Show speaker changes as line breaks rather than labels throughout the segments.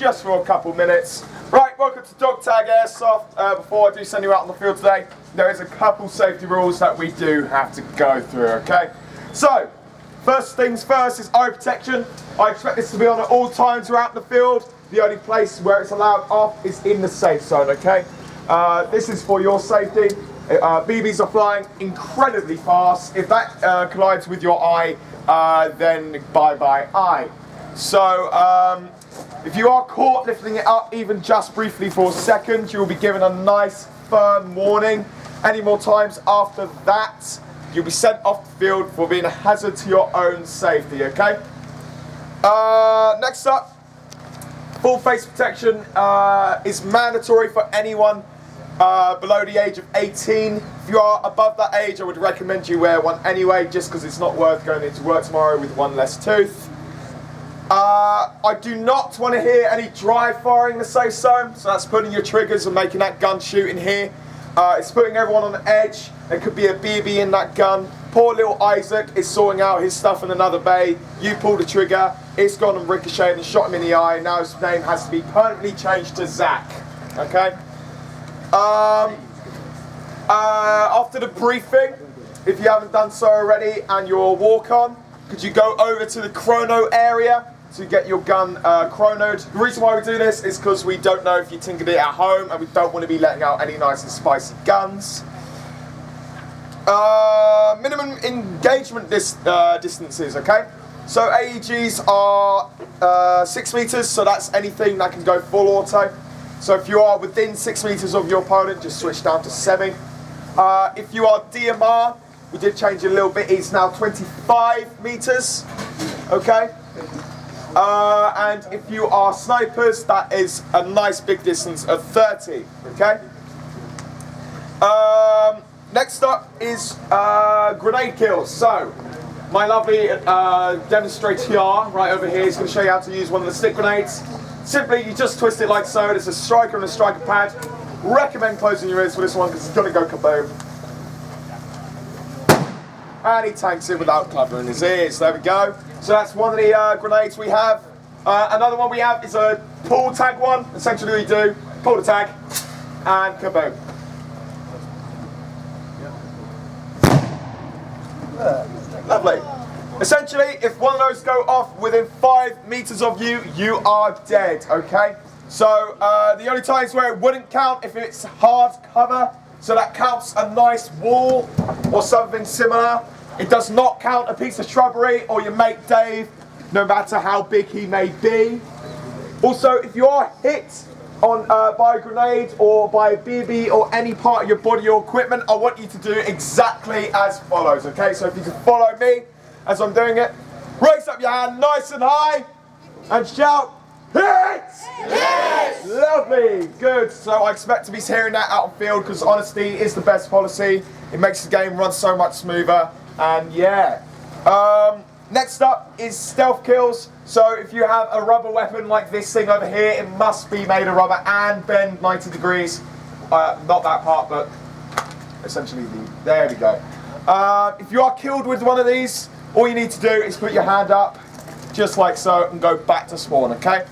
just for a couple minutes. Right, welcome to Dogtag Airsoft. Before I do send you out on the field today, there is a couple safety rules that we do have to go through, okay? So, first things first is eye protection. I expect this to be on at all times throughout the field. The only place where it's allowed off is in the safe zone, okay? This is for your safety. BBs are flying incredibly fast. If that collides with your eye, then bye-bye eye. So, if you are caught lifting it up even just briefly for a second, you will be given a nice firm warning. Any more times after that, you'll be sent off the field for being a hazard to your own safety, okay? Next up, full face protection is mandatory for anyone below the age of 18. If you are above that age, I would recommend you wear one anyway, just because it's not worth going into work tomorrow with one less tooth. I do not want to hear any dry firing in the safe zone, so that's pulling your triggers and making that gun shoot in here. It's putting everyone on the edge. There could be a BB in that gun. Poor little Isaac is sorting out his stuff in another bay. You pull the trigger, it's gone and ricocheted and shot him in the eye. Now his name has to be permanently changed to Zach. Okay? After the briefing, if you haven't done so already and you're walk on, could you go over to the chrono area to get your gun chronoed? The reason why we do this is because we don't know if you tinkered it at home and we don't want to be letting out any nice and spicy guns. Minimum engagement distances, okay? So AEGs are 6 meters, so that's anything that can go full auto. So if you are within 6 meters of your opponent, just switch down to 7. If you are DMR, we did change it a little bit, it's now 25 meters, okay? And if you are snipers, that is a nice big distance of 30, okay? Next up is grenade kills. So, my lovely demonstrator right over here is going to show you how to use one of the stick grenades. Simply, you just twist it like so. There's a striker and a striker pad. Recommend closing your ears for this one because it's going to go kaboom. And he tanks it without covering his ears. There we go. So that's one of the grenades we have. Another one we have is a pull tag one. Essentially what you do, pull the tag and kaboom. Lovely. Essentially, if one of those go off within 5 meters of you, you are dead, okay? So the only times where it wouldn't count if it's hard cover, so that counts a nice wall or something similar. It does not count a piece of shrubbery or your mate Dave, no matter how big he may be. Also, if you are hit on by a grenade or by a BB or any part of your body or equipment, I want you to do exactly as follows, okay? So if you can follow me as I'm doing it, raise up your hand nice and high and shout, hit! Hit! Lovely, good. So I expect to be hearing that out on field because honesty is the best policy. It makes the game run so much smoother. And yeah. Next up is stealth kills. So if you have a rubber weapon like this thing over here, it must be made of rubber and bend 90 degrees. Not that part, but essentially there we go. If you are killed with one of these, all you need to do is put your hand up, just like so, and go back to spawn, okay?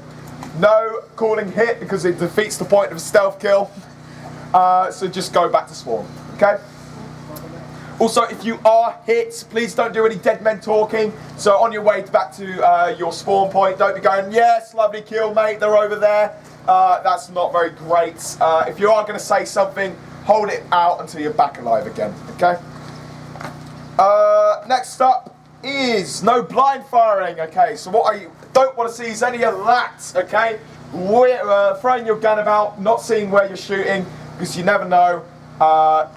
No calling hit because it defeats the point of a stealth kill. So just go back to spawn, okay? Also, if you are hit, please don't do any dead men talking. So on your way back to your spawn point, don't be going, yes, lovely kill, mate, they're over there. That's not very great. If you are going to say something, hold it out until you're back alive again, okay? Next up is no blind firing, okay? So what I don't want to see is any of that, okay? Throwing your gun about, not seeing where you're shooting, because you never know.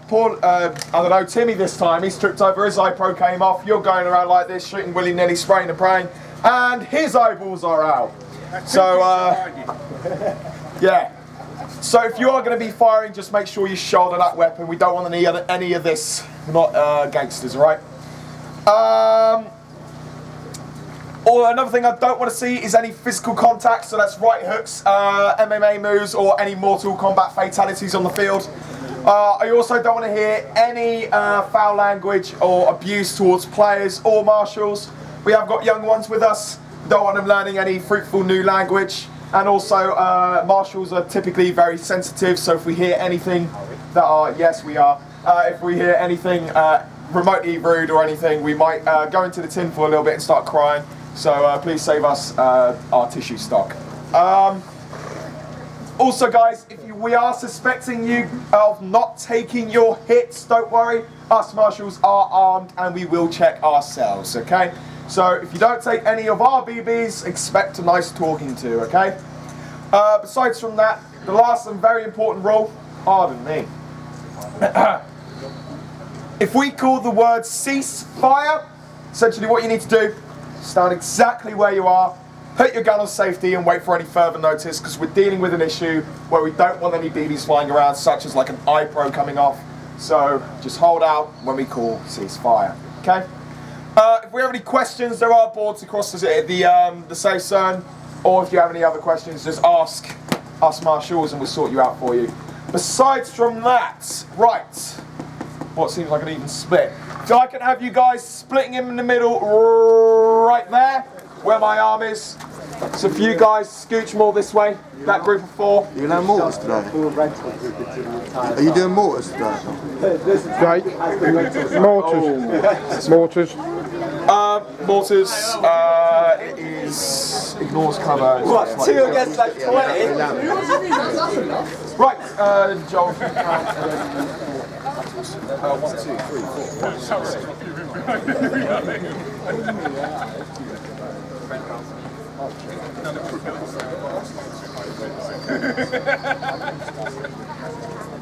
Poor, I don't know, Timmy this time, he's tripped over, his eye pro came off, you're going around like this, shooting willy-nilly, spraying and praying, and his eyeballs are out. So, yeah. So if you are going to be firing, just make sure you shoulder that weapon. We don't want any of this. We're not gangsters, right? Or another thing I don't want to see is any physical contact, so that's right hooks, MMA moves, or any Mortal Kombat fatalities on the field. I also don't want to hear any foul language or abuse towards players or marshals. We have got young ones with us. Don't want them learning any fruitful new language. And also, marshals are typically very sensitive, so if we hear anything that are, yes we are, if we hear anything remotely rude or anything, we might go into the tin for a little bit and start crying. So please save us our tissue stock. Also guys, if we are suspecting you of not taking your hits, don't worry, us marshals are armed and we will check ourselves, okay? So if you don't take any of our BBs, expect a nice talking to, okay? Besides from that, the last and very important rule, pardon me. If we call the word cease fire, essentially what you need to do, stand exactly where you are, put your gun on safety and wait for any further notice, because we're dealing with an issue where we don't want any BBs flying around, such as like an iPro coming off. So just hold out when we call ceasefire, okay? If we have any questions, there are boards across the safe zone, or if you have any other questions, just ask us marshals and we'll sort you out for you. Besides from that, right, what seems like an even split. So I can have you guys splitting in the middle right there, where my arm is. So if you guys scooch more this way, that group of 4.
You're going to mortars today? Are you doing mortars today?
Great. Mortars.
Oh.
Mortars.
Mortars, it is, ignores cover.
What, 2 against like 20?
Right, Joel, if you can. 1, 2, 3,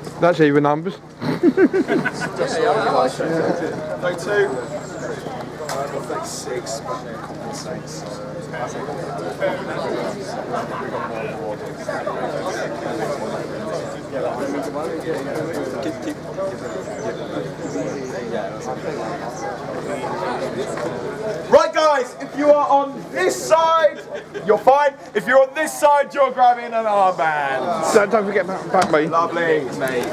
4.
That's even numbers.
No 2. 6, but compensates. Right guys, if you are on this side, you're fine. If you're on this side, you're grabbing an armband.
Don't forget back me.
Lovely, mate.